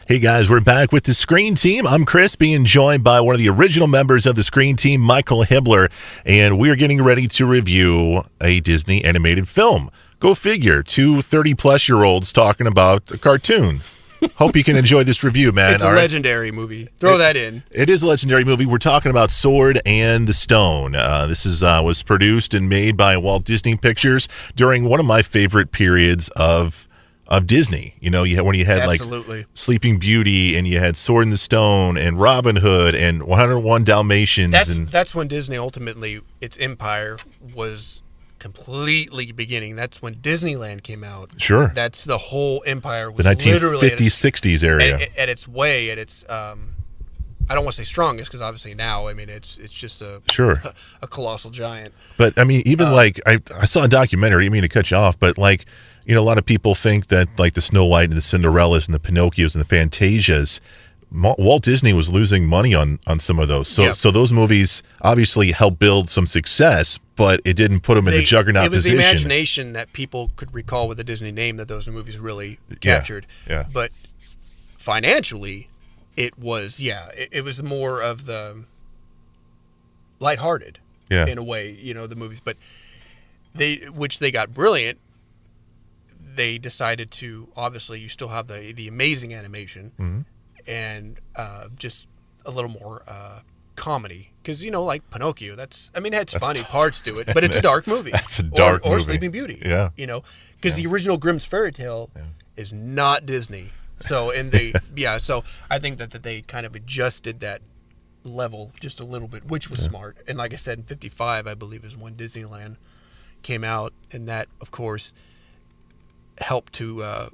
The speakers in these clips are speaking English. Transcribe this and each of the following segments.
Hey guys, we're back with the Screen Team. I'm Chris, being joined by one of the original members of the Screen Team, Michael Hibbler, and we're getting ready to review a Disney animated film. Go figure, two 30-plus-year-olds talking about a cartoon. Hope you can enjoy this review, man. It's a legendary movie. Throw that in. It is a legendary movie. We're talking about Sword and the Stone. This was produced and made by Walt Disney Pictures during one of my favorite periods of Disney. You know, when you had Absolutely. like Sleeping Beauty, and you had Sword in the Stone and Robin Hood and 101 Dalmatians. That's when Disney ultimately, its empire was completely beginning. That's when Disneyland came out. Sure. That's the whole empire was the 1950s, 60s area. At its way, at its I don't want to say strongest, because obviously now, I mean, it's just a colossal giant. But I mean, even I saw a documentary. I didn't mean to cut you off, but like, you know, a lot of people think that like the Snow White and the Cinderellas and the Pinocchios and the Fantasias, Walt Disney was losing money on some of those. So those movies obviously helped build some success, but it didn't put them in the juggernaut position. It was the imagination that people could recall with the Disney name that those movies really captured. Yeah. But financially, it was more of the lighthearted in a way, you know, the movies. But which they got brilliant. They decided to, obviously, you still have the amazing animation and just a little more comedy. Because, you know, like Pinocchio, it has funny parts to it, but it's a dark movie. That's a dark movie. Or Sleeping Beauty. Yeah. You know, because the original Grimm's Fairy Tale is not Disney. So, so I think that they kind of adjusted that level just a little bit, which was smart. And like I said, in 55, I believe, is when Disneyland came out. And that, of course, helped to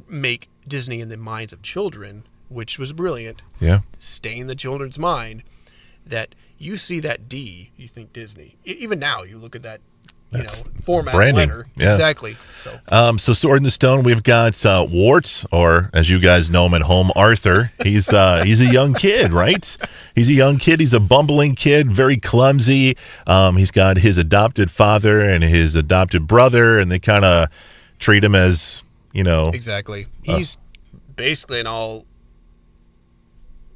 make Disney in the minds of children, which was brilliant. Yeah. Stay in the children's mind that you see that D, you think Disney. Even now, you look at that, format branding. Letter. Yeah. Exactly. So Sword in the Stone, we've got Wart, or as you guys know him at home, Arthur. He's a young kid, right? He's a young kid. He's a bumbling kid, very clumsy. He's got his adopted father and his adopted brother, and they kind of treat him as, Exactly. He's basically, in all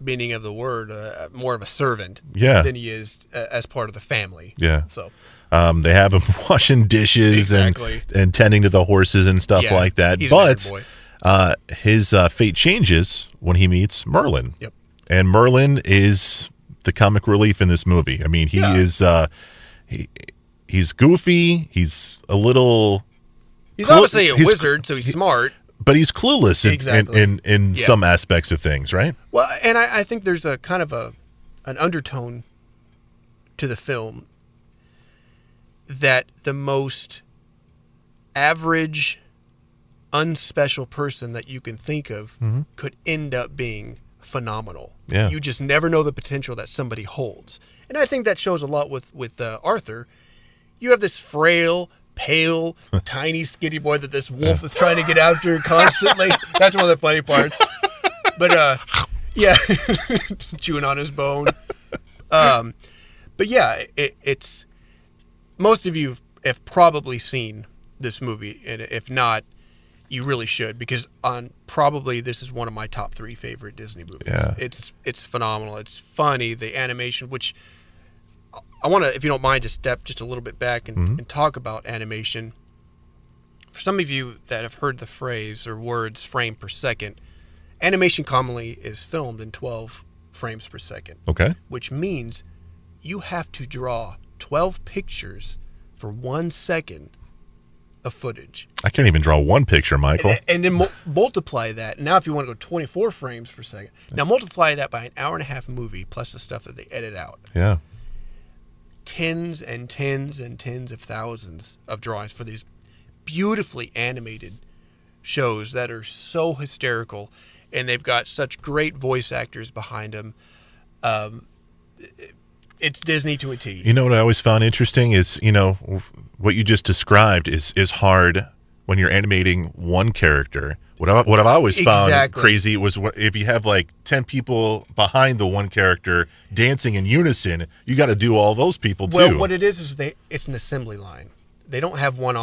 meaning of the word, more of a servant than he is as part of the family. Yeah. So they have him washing dishes and tending to the horses and stuff like that. But his fate changes when he meets Merlin. Yep. And Merlin is the comic relief in this movie. I mean, he is he's goofy. He's a little... He's obviously a wizard, so he's smart. But he's clueless in some aspects of things, right? Well, and I think there's a kind of an undertone to the film that the most average, unspecial person that you can think of could end up being phenomenal. Yeah. You just never know the potential that somebody holds. And I think that shows a lot with Arthur. You have this frail, pale, tiny, skinny boy that this wolf is trying to get after constantly. That's one of the funny parts. But, chewing on his bone. But, it's... Most of you have probably seen this movie, and if not, you really should, because probably this is one of my top 3 favorite Disney movies. Yeah. It's phenomenal. It's funny. The animation, which... I want to, if you don't mind, just step just a little bit back and talk about animation. For some of you that have heard the phrase or words frame per second, animation commonly is filmed in 12 frames per second. Okay. Which means you have to draw 12 pictures for 1 second of footage. I can't even draw one picture, Michael. And then multiply that. Now, if you want to go 24 frames per second, now multiply that by an hour-and-a-half movie plus the stuff that they edit out. Yeah. Tens and tens and tens of thousands of drawings for these beautifully animated shows that are so hysterical, and they've got such great voice actors behind them. It's Disney to a T. You know what I always found interesting is, what you just described is hard when you're animating one character. What I've always found crazy was if you have like 10 people behind the one character dancing in unison, you got to do all those people too. Well, what it is it's an assembly line. They don't have one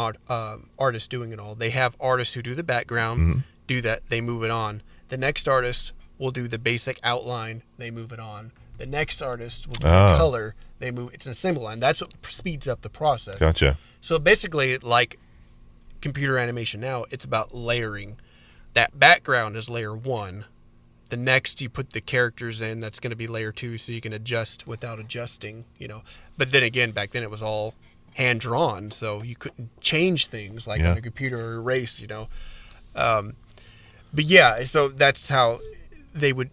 artist doing it all. They have artists who do the background, do that, they move it on. The next artist will do the basic outline, they move it on. The next artist will do the color, they move. It's a single line. That's what speeds up the process. Gotcha. So basically, like computer animation now, it's about layering. That background is layer 1. The next you put the characters in, that's going to be layer 2, so you can adjust without adjusting, But then again, back then it was all hand drawn, so you couldn't change things like on a computer or erase, But yeah, so that's how they would,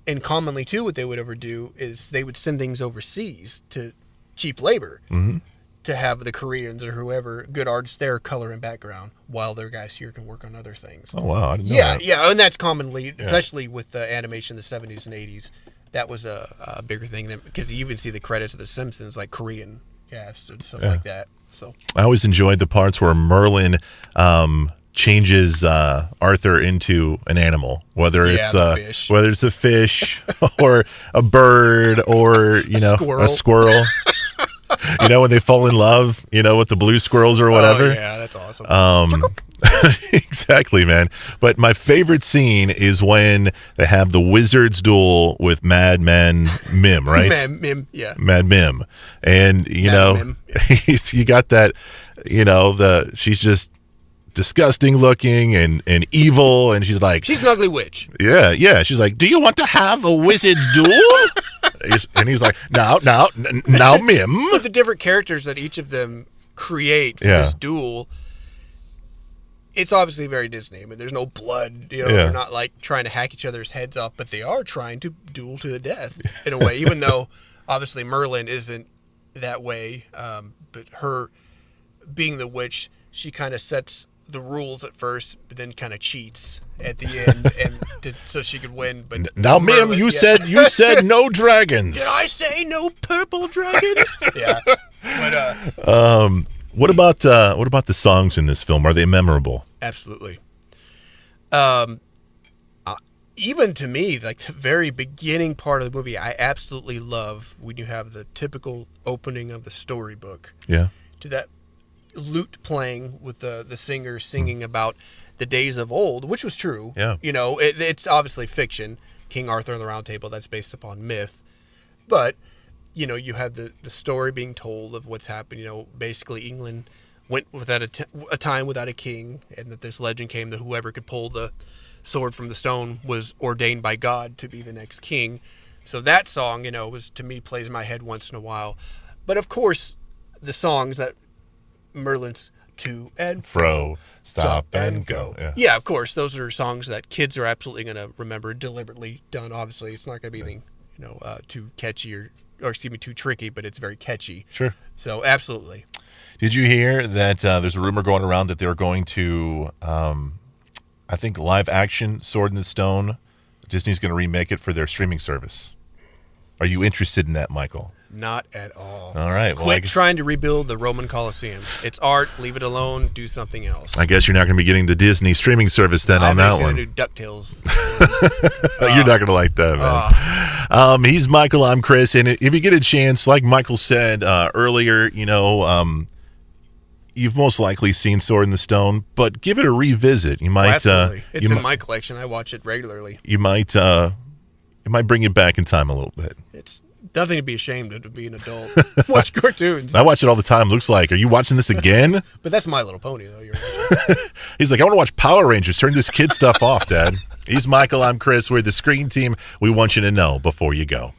and commonly too, what they would ever do is they would send things overseas to cheap labor. Mm-hmm. To have the Koreans or whoever, good artists there, color and background, while their guys here can work on other things. Oh, wow. I didn't know that. Yeah, and that's commonly, especially with animation in the 70s and 80s, that was a bigger thing, because you even see the credits of The Simpsons, like Korean cast and stuff like that. So I always enjoyed the parts where Merlin changes Arthur into an animal, whether it's a fish or a bird or, a squirrel. When they fall in love, with the blue squirrels or whatever. Oh, yeah, that's awesome. Exactly, man. But my favorite scene is when they have the wizard's duel with Madman Mim, right? Mim, yeah. Mad Mim. And, you got that, she's just disgusting looking and evil, and she's like... She's an ugly witch. Yeah. She's like, do you want to have a wizard's duel? And he's like, now, Mim. But the different characters that each of them create for this duel, it's obviously very Disney. I mean, there's no blood. They're not like trying to hack each other's heads off, but they are trying to duel to the death in a way, even though obviously Merlin isn't that way. But her being the witch, she kind of sets the rules at first, but then kind of cheats at the end, and so she could win. But now, Mim, you said no dragons. Did I say no purple dragons? Yeah. But what about the songs in this film? Are they memorable? Absolutely. Even to me, like the very beginning part of the movie, I absolutely love when you have the typical opening of the storybook. Yeah. To that lute playing with the singer singing about the days of old, which was true. Yeah. It's obviously fiction. King Arthur and the Round Table, that's based upon myth. But, you have the story being told of what's happened. Basically England went without a time without a king, and that this legend came that whoever could pull the sword from the stone was ordained by God to be the next king. So that song, was, to me, plays in my head once in a while. But of course, the songs that Merlin's to and fro, stop and go. Yeah, of course, those are songs that kids are absolutely going to remember, deliberately done. Obviously, it's not going to be anything, too catchy or excuse me, too tricky, but it's very catchy. Sure. So, absolutely. Did you hear that there's a rumor going around that they're going to, I think, live action Sword in the Stone? Disney's going to remake it for their streaming service. Are you interested in that, Michael? Not at all. All right. Quit trying to rebuild the Roman Colosseum. It's art. Leave it alone. Do something else. I guess you're not going to be getting the Disney streaming service then on that one. The new DuckTales. You're not going to like that, man. He's Michael. I'm Chris. And if you get a chance, like Michael said earlier, you've most likely seen Sword in the Stone, but give it a revisit. You might. Absolutely. It's in my collection. I watch it regularly. You might. It might bring you back in time a little bit. It's nothing to be ashamed of to be an adult. Watch cartoons. I watch it all the time. Looks like. Are you watching this again? But that's My Little Pony, though. You're watching. He's like, I want to watch Power Rangers. Turn this kid stuff off, Dad. He's Michael. I'm Chris. We're the Screen Team. We want you to know before you go.